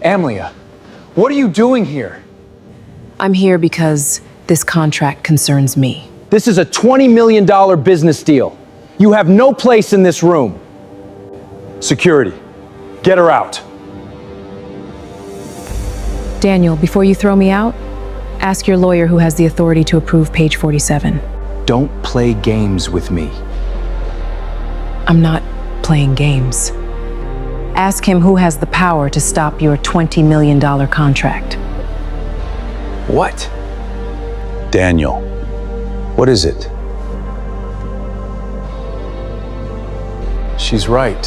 Amelia, what are you doing here? I'm here because this contract concerns me. This is a $20 million business deal. You have no place in this room. Security, get her out. Daniel, before you throw me out, ask your lawyer who has the authority to approve page 47. Don't play games with me. I'm not playing games. Ask him who has the power to stop your $20 million contract. What? Daniel, what is it? She's right.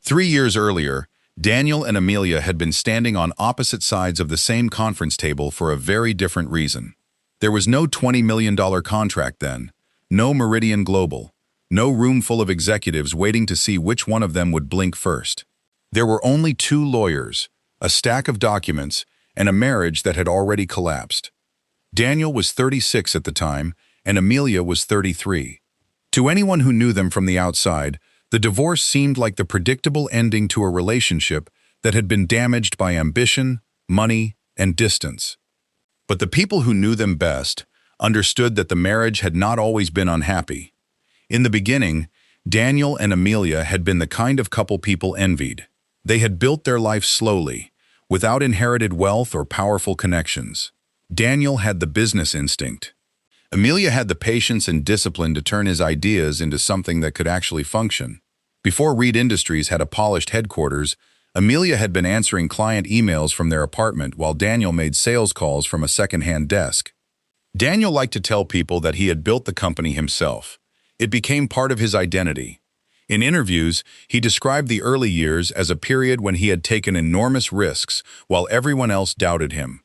Three years earlier, Daniel and Amelia had been standing on opposite sides of the same conference table for a very different reason. There was no $20 million contract then, no Meridian Global, no room full of executives waiting to see which one of them would blink first. There were only two lawyers, a stack of documents, and a marriage that had already collapsed. Daniel was 36 at the time, and Amelia was 33. To anyone who knew them from the outside, the divorce seemed like the predictable ending to a relationship that had been damaged by ambition, money, and distance. But the people who knew them best understood that the marriage had not always been unhappy. In the beginning, Daniel and Amelia had been the kind of couple people envied. They had built their life slowly, without inherited wealth or powerful connections. Daniel had the business instinct. Amelia had the patience and discipline to turn his ideas into something that could actually function. Before Reed Industries had a polished headquarters, Amelia had been answering client emails from their apartment while Daniel made sales calls from a second-hand desk. Daniel liked to tell people that he had built the company himself. It became part of his identity. In interviews, he described the early years as a period when he had taken enormous risks while everyone else doubted him.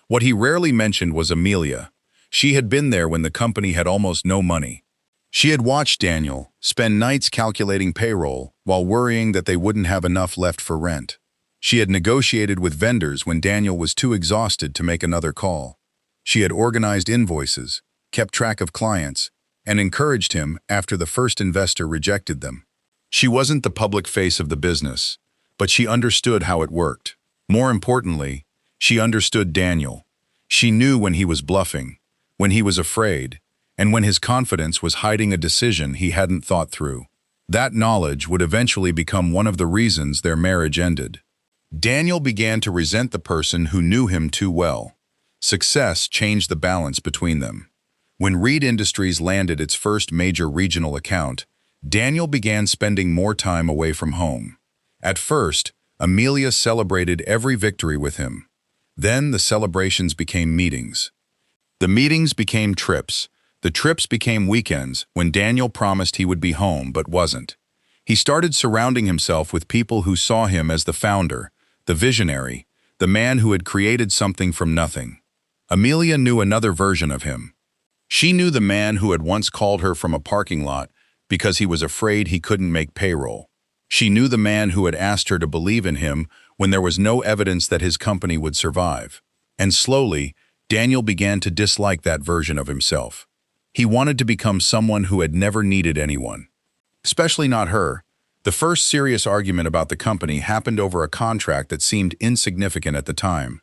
What he rarely mentioned was Amelia. She had been there when the company had almost no money. She had watched Daniel spend nights calculating payroll while worrying that they wouldn't have enough left for rent. She had negotiated with vendors when Daniel was too exhausted to make another call. She had organized invoices, kept track of clients, and encouraged him after the first investor rejected them. She wasn't the public face of the business, but she understood how it worked. More importantly, she understood Daniel. She knew when he was bluffing, when he was afraid, and when his confidence was hiding a decision he hadn't thought through. That knowledge would eventually become one of the reasons their marriage ended. Daniel began to resent the person who knew him too well. Success changed the balance between them. When Reed Industries landed its first major regional account, Daniel began spending more time away from home. At first, Amelia celebrated every victory with him. Then the celebrations became meetings. The meetings became trips. The trips became weekends when Daniel promised he would be home but wasn't. He started surrounding himself with people who saw him as the founder, the visionary, the man who had created something from nothing. Amelia knew another version of him. She knew the man who had once called her from a parking lot because he was afraid he couldn't make payroll. She knew the man who had asked her to believe in him when there was no evidence that his company would survive. And slowly, Daniel began to dislike that version of himself. He wanted to become someone who had never needed anyone. Especially not her. The first serious argument about the company happened over a contract that seemed insignificant at the time.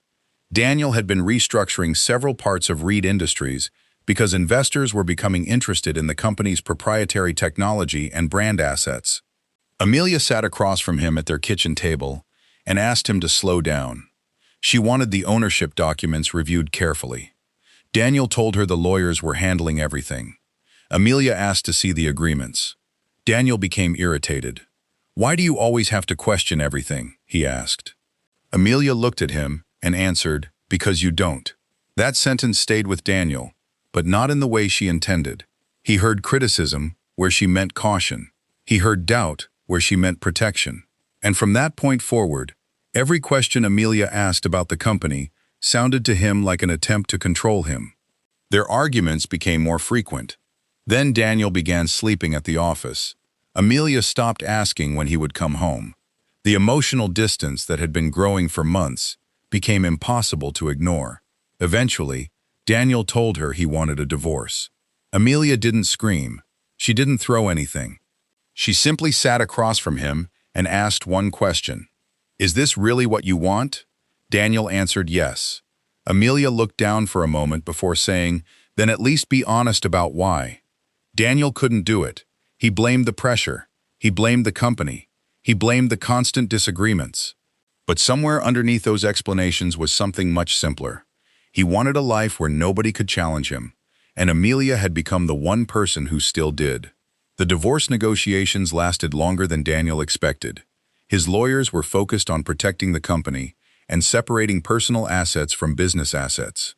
Daniel had been restructuring several parts of Reed Industries because investors were becoming interested in the company's proprietary technology and brand assets. Amelia sat across from him at their kitchen table and asked him to slow down. She wanted the ownership documents reviewed carefully. Daniel told her the lawyers were handling everything. Amelia asked to see the agreements. Daniel became irritated. "Why do you always have to question everything?" he asked. Amelia looked at him and answered, "Because you don't." That sentence stayed with Daniel, but not in the way she intended. He heard criticism where she meant caution. He heard doubt where she meant protection. And from that point forward, every question Amelia asked about the company sounded to him like an attempt to control him. Their arguments became more frequent. Then Daniel began sleeping at the office. Amelia stopped asking when he would come home. The emotional distance that had been growing for months became impossible to ignore. Eventually, Daniel told her he wanted a divorce. Amelia didn't scream. She didn't throw anything. She simply sat across from him and asked one question. "Is this really what you want?" Daniel answered yes. Amelia looked down for a moment before saying, "Then at least be honest about why." Daniel couldn't do it. He blamed the pressure. He blamed the company. He blamed the constant disagreements. But somewhere underneath those explanations was something much simpler. He wanted a life where nobody could challenge him, and Amelia had become the one person who still did. The divorce negotiations lasted longer than Daniel expected. His lawyers were focused on protecting the company and separating personal assets from business assets.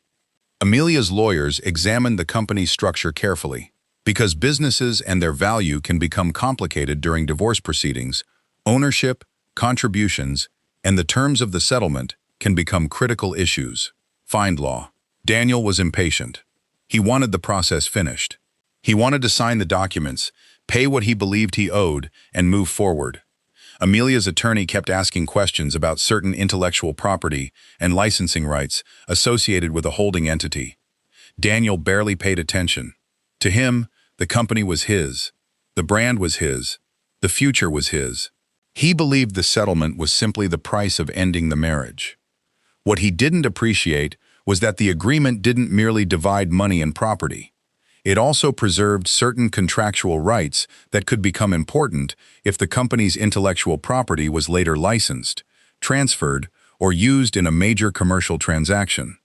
Amelia's lawyers examined the company's structure carefully. Because businesses and their value can become complicated during divorce proceedings, ownership, contributions, and the terms of the settlement can become critical issues. Find law. Daniel was impatient. He wanted the process finished. He wanted to sign the documents, pay what he believed he owed, and move forward. Amelia's attorney kept asking questions about certain intellectual property and licensing rights associated with a holding entity. Daniel barely paid attention. To him, the company was his. The brand was his. The future was his. He believed the settlement was simply the price of ending the marriage. What he didn't appreciate was that the agreement didn't merely divide money and property. It also preserved certain contractual rights that could become important if the company's intellectual property was later licensed, transferred, or used in a major commercial transaction.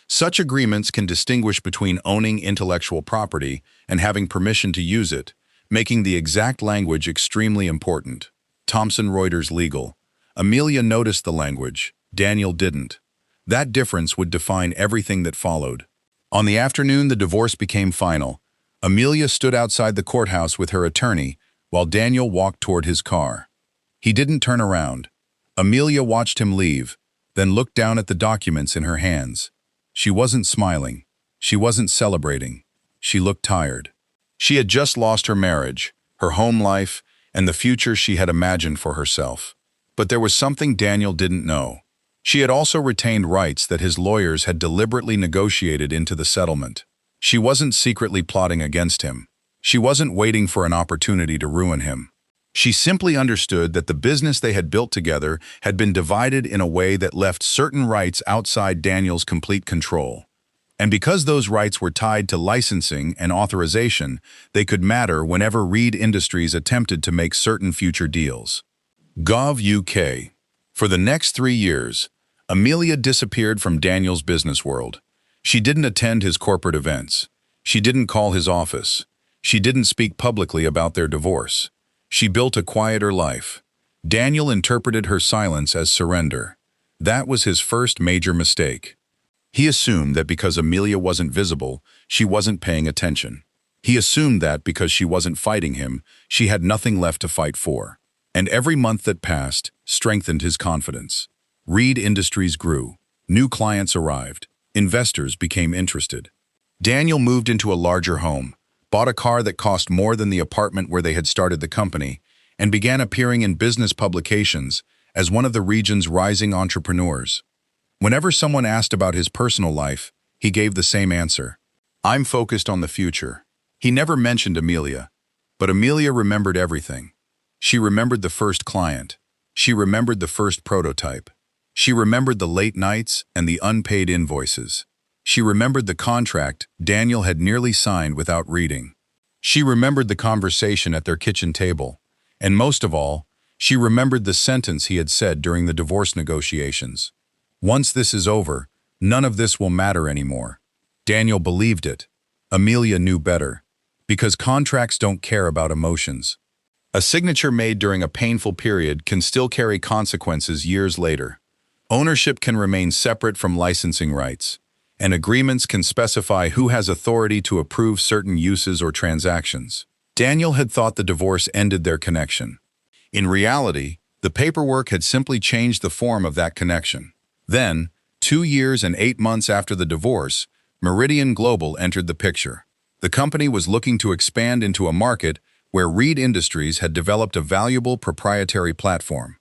Such agreements can distinguish between owning intellectual property and having permission to use it, making the exact language extremely important. Thomson Reuters Legal. Amelia noticed the language. Daniel didn't. That difference would define everything that followed. On the afternoon the divorce became final. Amelia stood outside the courthouse with her attorney while Daniel walked toward his car. He didn't turn around. Amelia watched him leave, then looked down at the documents in her hands. She wasn't smiling. She wasn't celebrating. She looked tired. She had just lost her marriage, her home life, and the future she had imagined for herself. But there was something Daniel didn't know. She had also retained rights that his lawyers had deliberately negotiated into the settlement. She wasn't secretly plotting against him. She wasn't waiting for an opportunity to ruin him. She simply understood that the business they had built together had been divided in a way that left certain rights outside Daniel's complete control. And because those rights were tied to licensing and authorization, they could matter whenever Reed Industries attempted to make certain future deals. Gov UK. For the next 3 years, Amelia disappeared from Daniel's business world. She didn't attend his corporate events. She didn't call his office. She didn't speak publicly about their divorce. She built a quieter life. Daniel interpreted her silence as surrender. That was his first major mistake. He assumed that because Amelia wasn't visible, she wasn't paying attention. He assumed that because she wasn't fighting him, she had nothing left to fight for. And every month that passed strengthened his confidence. Reed Industries grew. New clients arrived. Investors became interested. Daniel moved into a larger home, bought a car that cost more than the apartment where they had started the company, and began appearing in business publications as one of the region's rising entrepreneurs. Whenever someone asked about his personal life, he gave the same answer. "I'm focused on the future." He never mentioned Amelia, but Amelia remembered everything. She remembered the first client. She remembered the first prototype. She remembered the late nights and the unpaid invoices. She remembered the contract Daniel had nearly signed without reading. She remembered the conversation at their kitchen table. And most of all, she remembered the sentence he had said during the divorce negotiations. "Once this is over, none of this will matter anymore." Daniel believed it. Amelia knew better. Because contracts don't care about emotions. A signature made during a painful period can still carry consequences years later. Ownership can remain separate from licensing rights, and agreements can specify who has authority to approve certain uses or transactions. Daniel had thought the divorce ended their connection. In reality, the paperwork had simply changed the form of that connection. Then, 2 years and 8 months after the divorce, Meridian Global entered the picture. The company was looking to expand into a market where Reed Industries had developed a valuable proprietary platform.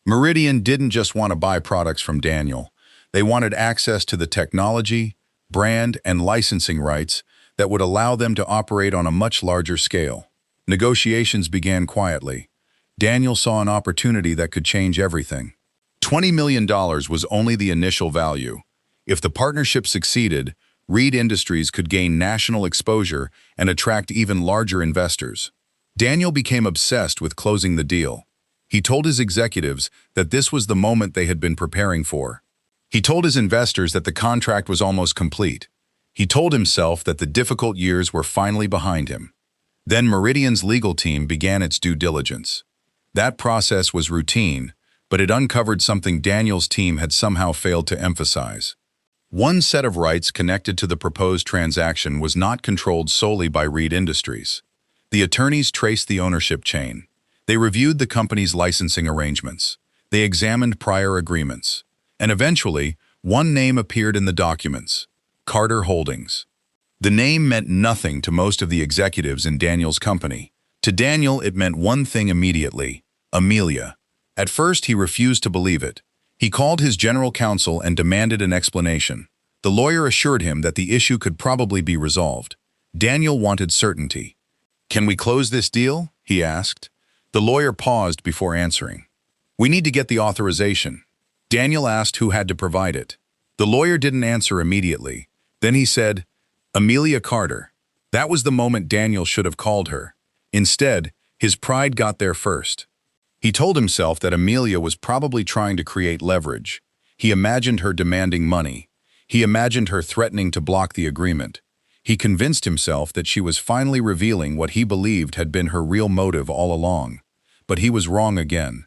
Meridian didn't just want to buy products from Daniel. They wanted access to the technology, brand, and licensing rights that would allow them to operate on a much larger scale. Negotiations began quietly. Daniel saw an opportunity that could change everything. $20 million was only the initial value. If the partnership succeeded, Reed Industries could gain national exposure and attract even larger investors. Daniel became obsessed with closing the deal. He told his executives that this was the moment they had been preparing for. He told his investors that the contract was almost complete. He told himself that the difficult years were finally behind him. Then Meridian's legal team began its due diligence. That process was routine, but it uncovered something Daniel's team had somehow failed to emphasize. One set of rights connected to the proposed transaction was not controlled solely by Reed Industries. The attorneys traced the ownership chain. They reviewed the company's licensing arrangements. They examined prior agreements. And eventually, one name appeared in the documents: Carter Holdings. The name meant nothing to most of the executives in Daniel's company. To Daniel, it meant one thing immediately: Amelia. At first, he refused to believe it. He called his general counsel and demanded an explanation. The lawyer assured him that the issue could probably be resolved. Daniel wanted certainty. "Can we close this deal?" he asked. The lawyer paused before answering. "We need to get the authorization." Daniel asked who had to provide it. The lawyer didn't answer immediately. Then he said, "Amelia Carter." That was the moment Daniel should have called her. Instead, his pride got there first. He told himself that Amelia was probably trying to create leverage. He imagined her demanding money. He imagined her threatening to block the agreement. He convinced himself that she was finally revealing what he believed had been her real motive all along. But he was wrong again.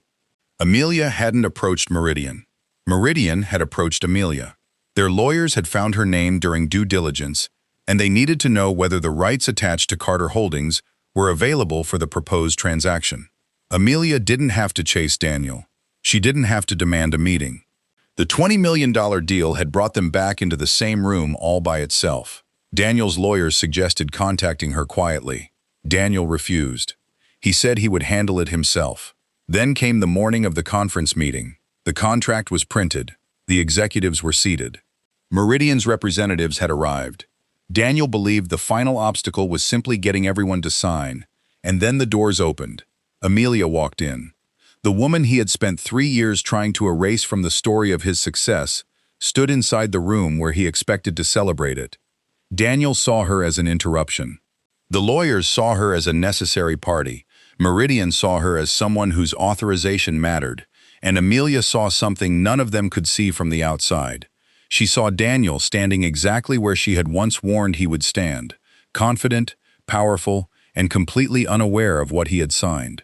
Amelia hadn't approached Meridian. Meridian had approached Amelia. Their lawyers had found her name during due diligence, and they needed to know whether the rights attached to Carter Holdings were available for the proposed transaction. Amelia didn't have to chase Daniel. She didn't have to demand a meeting. The $20 million deal had brought them back into the same room all by itself. Daniel's lawyers suggested contacting her quietly. Daniel refused. He said he would handle it himself. Then came the morning of the conference meeting. The contract was printed. The executives were seated. Meridian's representatives had arrived. Daniel believed the final obstacle was simply getting everyone to sign. And then the doors opened. Amelia walked in. The woman he had spent 3 years trying to erase from the story of his success stood inside the room where he expected to celebrate it. Daniel saw her as an interruption. The lawyers saw her as a necessary party. Meridian saw her as someone whose authorization mattered. And Amelia saw something none of them could see from the outside. She saw Daniel standing exactly where she had once warned he would stand, confident, powerful, and completely unaware of what he had signed.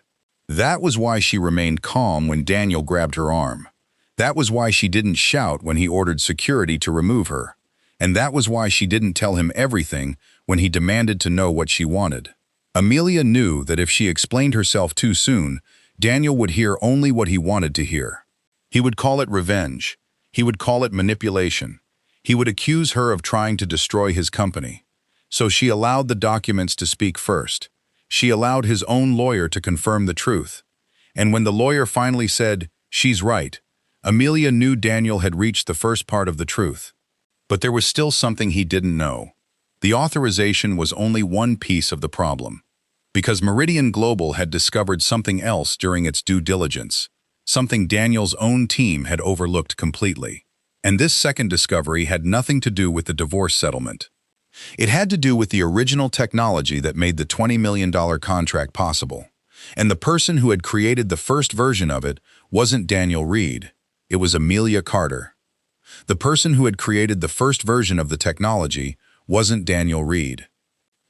That was why she remained calm when Daniel grabbed her arm. That was why she didn't shout when he ordered security to remove her. And that was why she didn't tell him everything when he demanded to know what she wanted. Amelia knew that if she explained herself too soon, Daniel would hear only what he wanted to hear. He would call it revenge. He would call it manipulation. He would accuse her of trying to destroy his company. So she allowed the documents to speak first. She allowed his own lawyer to confirm the truth. And when the lawyer finally said, "She's right," Amelia knew Daniel had reached the first part of the truth. But there was still something he didn't know. The authorization was only one piece of the problem. Because Meridian Global had discovered something else during its due diligence, something Daniel's own team had overlooked completely. And this second discovery had nothing to do with the divorce settlement. It had to do with the original technology that made the $20 million contract possible. And the person who had created the first version of it wasn't Daniel Reed. It was Amelia Carter. The person who had created the first version of the technology wasn't Daniel Reed.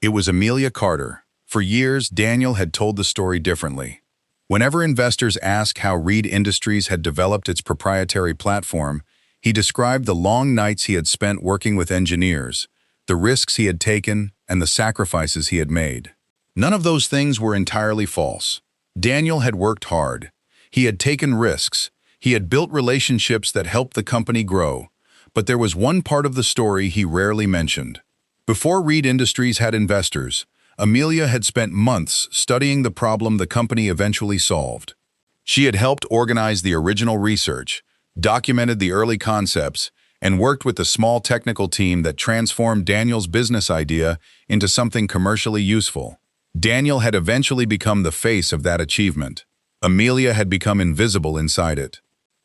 It was Amelia Carter. For years, Daniel had told the story differently. Whenever investors asked how Reed Industries had developed its proprietary platform, he described the long nights he had spent working with engineers, the risks he had taken, and the sacrifices he had made. None of those things were entirely false. Daniel had worked hard. He had taken risks. He had built relationships that helped the company grow. But there was one part of the story he rarely mentioned. Before Reed Industries had investors, Amelia had spent months studying the problem the company eventually solved. She had helped organize the original research, documented the early concepts, and worked with the small technical team that transformed Daniel's business idea into something commercially useful. Daniel had eventually become the face of that achievement. Amelia had become invisible inside it.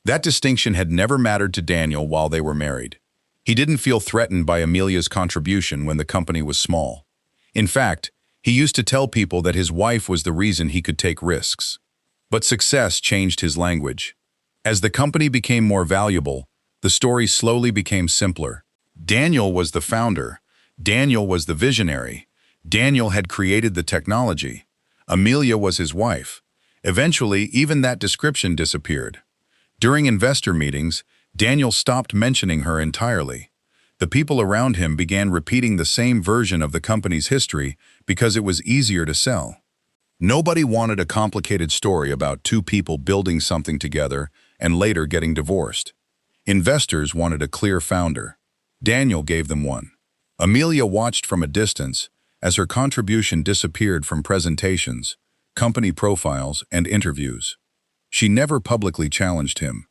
That distinction had never mattered to Daniel while they were married. He didn't feel threatened by Amelia's contribution when the company was small. In fact, he used to tell people that his wife was the reason he could take risks. But success changed his language. As the company became more valuable, the story slowly became simpler. Daniel was the founder. Daniel was the visionary. Daniel had created the technology. Amelia was his wife. Eventually, even that description disappeared. During investor meetings, Daniel stopped mentioning her entirely. The people around him began repeating the same version of the company's history because it was easier to sell. Nobody wanted a complicated story about two people building something together and later getting divorced. Investors wanted a clear founder. Daniel gave them one. Amelia watched from a distance as her contribution disappeared from presentations, company profiles, and interviews. She never publicly challenged him.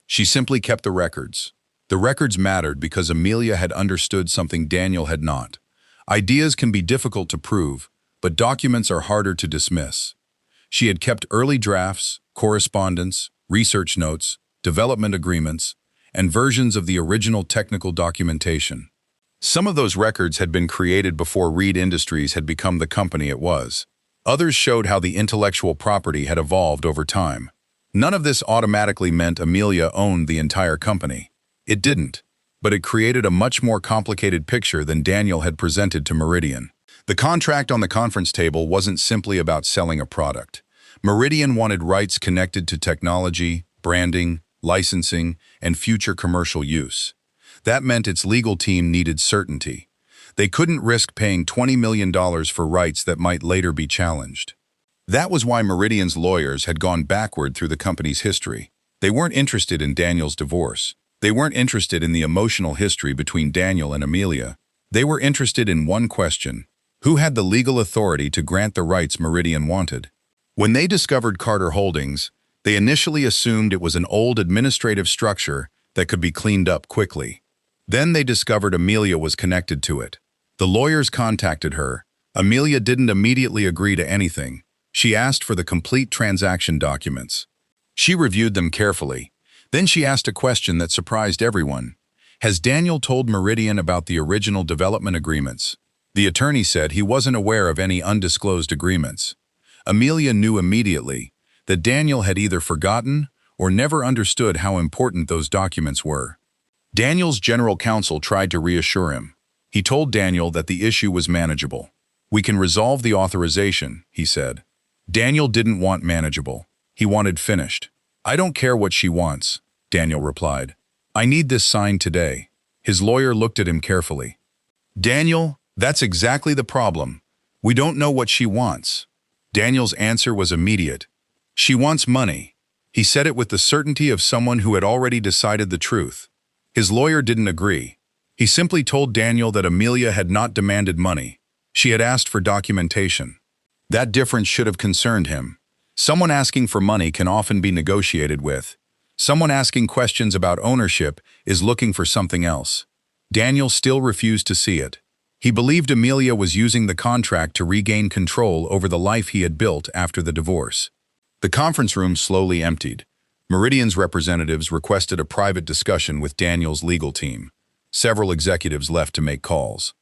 She simply kept the records. The records mattered because Amelia had understood something Daniel had not. Ideas can be difficult to prove, but documents are harder to dismiss. She had kept early drafts, correspondence, research notes, development agreements, and versions of the original technical documentation. Some of those records had been created before Reed Industries had become the company it was. Others showed how the intellectual property had evolved over time. None of this automatically meant Amelia owned the entire company. It didn't, but it created a much more complicated picture than Daniel had presented to Meridian. The contract on the conference table wasn't simply about selling a product. Meridian wanted rights connected to technology, branding, licensing, and future commercial use. That meant its legal team needed certainty. They couldn't risk paying $20 million for rights that might later be challenged. That was why Meridian's lawyers had gone backward through the company's history. They weren't interested in Daniel's divorce. They weren't interested in the emotional history between Daniel and Amelia. They were interested in one question: who had the legal authority to grant the rights Meridian wanted? When they discovered Carter Holdings, they initially assumed it was an old administrative structure that could be cleaned up quickly. Then they discovered Amelia was connected to it. The lawyers contacted her. Amelia didn't immediately agree to anything. She asked for the complete transaction documents. She reviewed them carefully. Then she asked a question that surprised everyone. Has Daniel told Meridian about the original development agreements? The attorney said he wasn't aware of any undisclosed agreements. Amelia knew immediately that Daniel had either forgotten or never understood how important those documents were. Daniel's general counsel tried to reassure him. He told Daniel that the issue was manageable. "We can resolve the authorization," he said. Daniel didn't want manageable. He wanted finished. "I don't care what she wants," Daniel replied. "I need this signed today." His lawyer looked at him carefully. "Daniel, that's exactly the problem. We don't know what she wants." Daniel's answer was immediate. "She wants money." He said it with the certainty of someone who had already decided the truth. His lawyer didn't agree. He simply told Daniel that Amelia had not demanded money. She had asked for documentation. That difference should have concerned him. Someone asking for money can often be negotiated with. Someone asking questions about ownership is looking for something else. Daniel still refused to see it. He believed Amelia was using the contract to regain control over the life he had built after the divorce. The conference room slowly emptied. Meridian's representatives requested a private discussion with Daniel's legal team. Several executives left to make calls.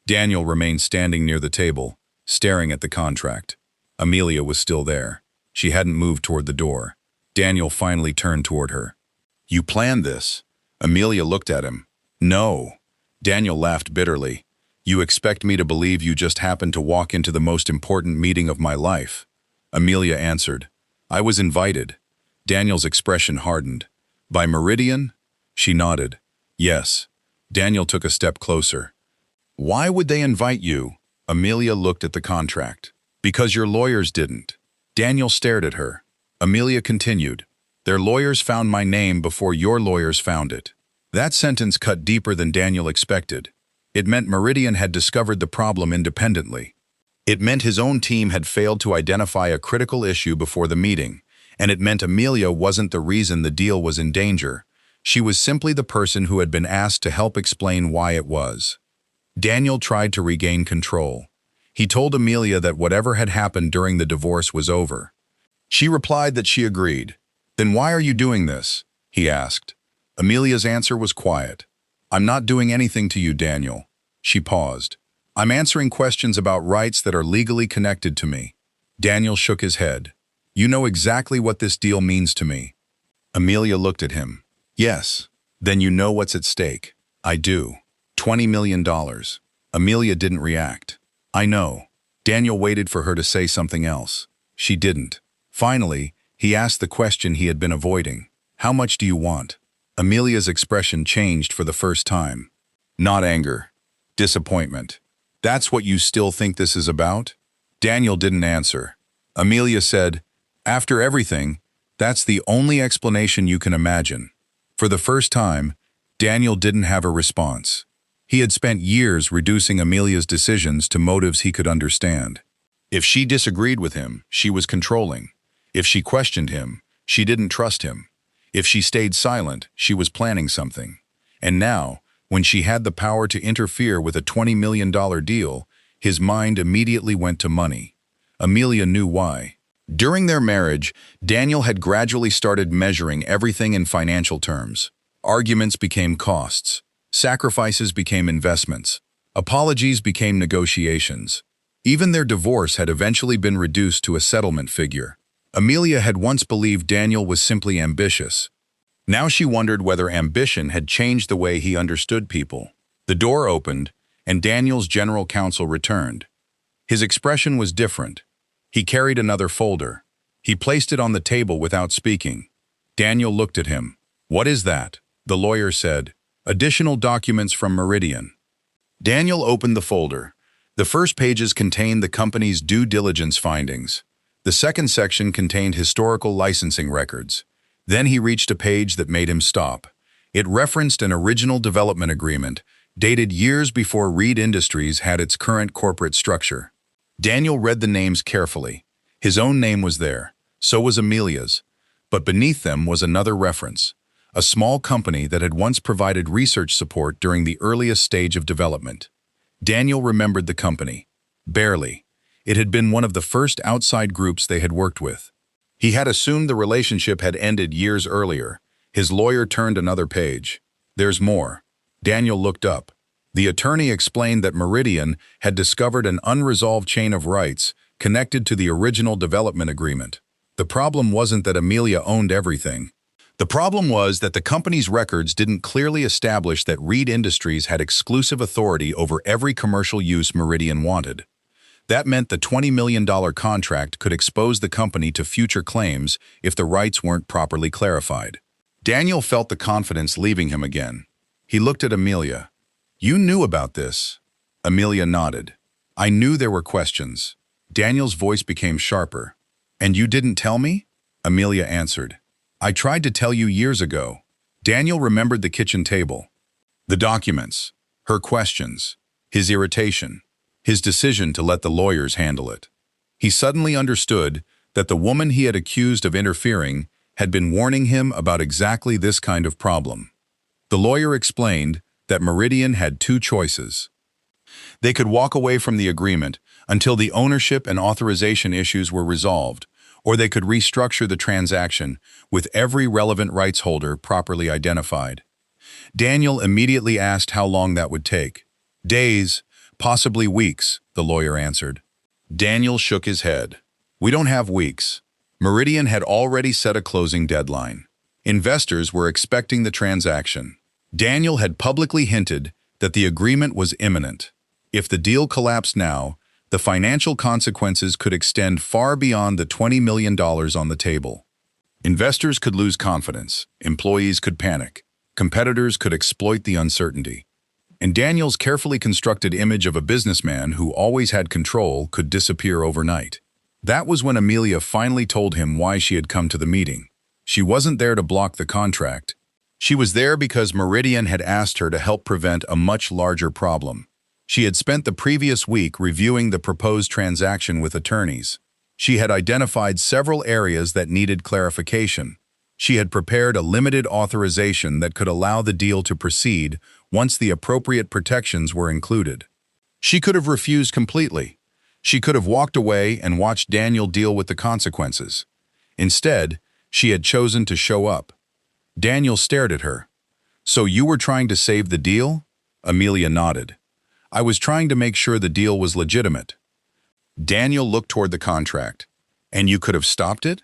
Daniel remained standing near the table, staring at the contract. Amelia was still there. She hadn't moved toward the door. Daniel finally turned toward her. "You planned this?" Amelia looked at him. "No." Daniel laughed bitterly. "You expect me to believe you just happened to walk into the most important meeting of my life?" Amelia answered, "I was invited." Daniel's expression hardened. "By Meridian?" She nodded. "Yes." Daniel took a step closer. "Why would they invite you?" Amelia looked at the contract. "Because your lawyers didn't." Daniel stared at her. Amelia continued, "Their lawyers found my name before your lawyers found it." That sentence cut deeper than Daniel expected. It meant Meridian had discovered the problem independently. It meant his own team had failed to identify a critical issue before the meeting, and it meant Amelia wasn't the reason the deal was in danger. She was simply the person who had been asked to help explain why it was. Daniel tried to regain control. He told Amelia that whatever had happened during the divorce was over. She replied that she agreed. "Then why are you doing this?" he asked. Amelia's answer was quiet. "I'm not doing anything to you, Daniel." She paused. "I'm answering questions about rights that are legally connected to me." Daniel shook his head. "You know exactly what this deal means to me." Amelia looked at him. "Yes. Then you know what's at stake." "I do. $20 million. Amelia didn't react. "I know." Daniel waited for her to say something else. She didn't. Finally, he asked the question he had been avoiding. "How much do you want?" Amelia's expression changed for the first time. Not anger. Disappointment. "That's what you still think this is about?" Daniel didn't answer. Amelia said, "After everything, that's the only explanation you can imagine." For the first time, Daniel didn't have a response. He had spent years reducing Amelia's decisions to motives he could understand. If she disagreed with him, she was controlling. If she questioned him, she didn't trust him. If she stayed silent, she was planning something. And now, when she had the power to interfere with a $20 million deal, his mind immediately went to money. Amelia knew why. During their marriage, Daniel had gradually started measuring everything in financial terms. Arguments became costs. Sacrifices became investments. Apologies became negotiations. Even their divorce had eventually been reduced to a settlement figure. Amelia had once believed Daniel was simply ambitious. Now she wondered whether ambition had changed the way he understood people. The door opened, and Daniel's general counsel returned. His expression was different. He carried another folder. He placed it on the table without speaking. Daniel looked at him. "What is that?" The lawyer said. "Additional documents from Meridian." Daniel opened the folder. The first pages contained the company's due diligence findings. The second section contained historical licensing records. Then he reached a page that made him stop. It referenced an original development agreement, dated years before Reed Industries had its current corporate structure. Daniel read the names carefully. His own name was there. So was Amelia's. But beneath them was another reference. A small company that had once provided research support during the earliest stage of development. Daniel remembered the company. Barely. It had been one of the first outside groups they had worked with. He had assumed the relationship had ended years earlier. His lawyer turned another page. "There's more." Daniel looked up. The attorney explained that Meridian had discovered an unresolved chain of rights connected to the original development agreement. The problem wasn't that Amelia owned everything. The problem was that the company's records didn't clearly establish that Reed Industries had exclusive authority over every commercial use Meridian wanted. That meant the $20 million contract could expose the company to future claims if the rights weren't properly clarified. Daniel felt the confidence leaving him again. He looked at Amelia. "You knew about this?" Amelia nodded. "I knew there were questions." Daniel's voice became sharper. "And you didn't tell me?" Amelia answered. "I tried to tell you years ago." Daniel remembered the kitchen table. The documents, her questions, his irritation, his decision to let the lawyers handle it. He suddenly understood that the woman he had accused of interfering had been warning him about exactly this kind of problem. The lawyer explained that Meridian had two choices. They could walk away from the agreement until the ownership and authorization issues were resolved, or they could restructure the transaction with every relevant rights holder properly identified. Daniel immediately asked how long that would take. "Days, possibly weeks," the lawyer answered. Daniel shook his head. "We don't have weeks." Meridian had already set a closing deadline. Investors were expecting the transaction. Daniel had publicly hinted that the agreement was imminent. If the deal collapsed now, the financial consequences could extend far beyond the $20 million on the table. Investors could lose confidence, employees could panic, competitors could exploit the uncertainty. And Daniel's carefully constructed image of a businessman who always had control could disappear overnight. That was when Amelia finally told him why she had come to the meeting. She wasn't there to block the contract. She was there because Meridian had asked her to help prevent a much larger problem. She had spent the previous week reviewing the proposed transaction with attorneys. She had identified several areas that needed clarification. She had prepared a limited authorization that could allow the deal to proceed once the appropriate protections were included. She could have refused completely. She could have walked away and watched Daniel deal with the consequences. Instead, she had chosen to show up. Daniel stared at her. "So you were trying to save the deal?" Amelia nodded. "I was trying to make sure the deal was legitimate." Daniel looked toward the contract. "And you could have stopped it?"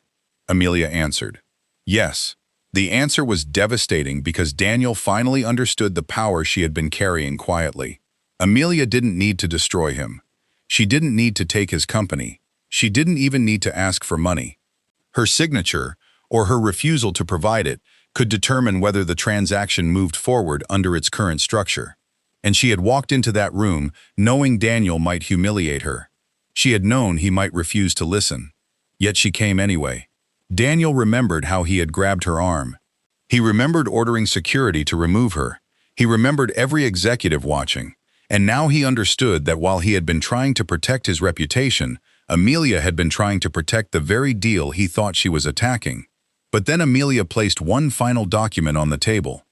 Amelia answered. "Yes." The answer was devastating because Daniel finally understood the power she had been carrying quietly. Amelia didn't need to destroy him. She didn't need to take his company. She didn't even need to ask for money. Her signature, or her refusal to provide it, could determine whether the transaction moved forward under its current structure. And she had walked into that room knowing Daniel might humiliate her. She had known he might refuse to listen. Yet she came anyway. Daniel remembered how he had grabbed her arm. He remembered ordering security to remove her. He remembered every executive watching. And now he understood that while he had been trying to protect his reputation, Amelia had been trying to protect the very deal he thought she was attacking. But then Amelia placed one final document on the table.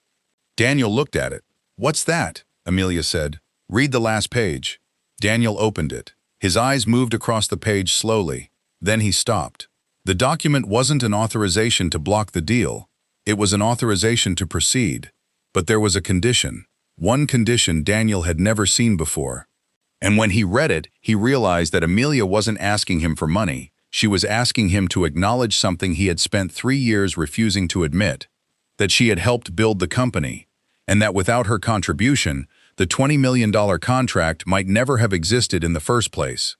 Daniel looked at it. "What's that?" Amelia said. "Read the last page." Daniel opened it. His eyes moved across the page slowly. Then he stopped. The document wasn't an authorization to block the deal. It was an authorization to proceed. But there was a condition. One condition Daniel had never seen before. And when he read it, he realized that Amelia wasn't asking him for money. She was asking him to acknowledge something he had spent 3 years refusing to admit, that she had helped build the company, and that without her contribution, the $20 million contract might never have existed in the first place.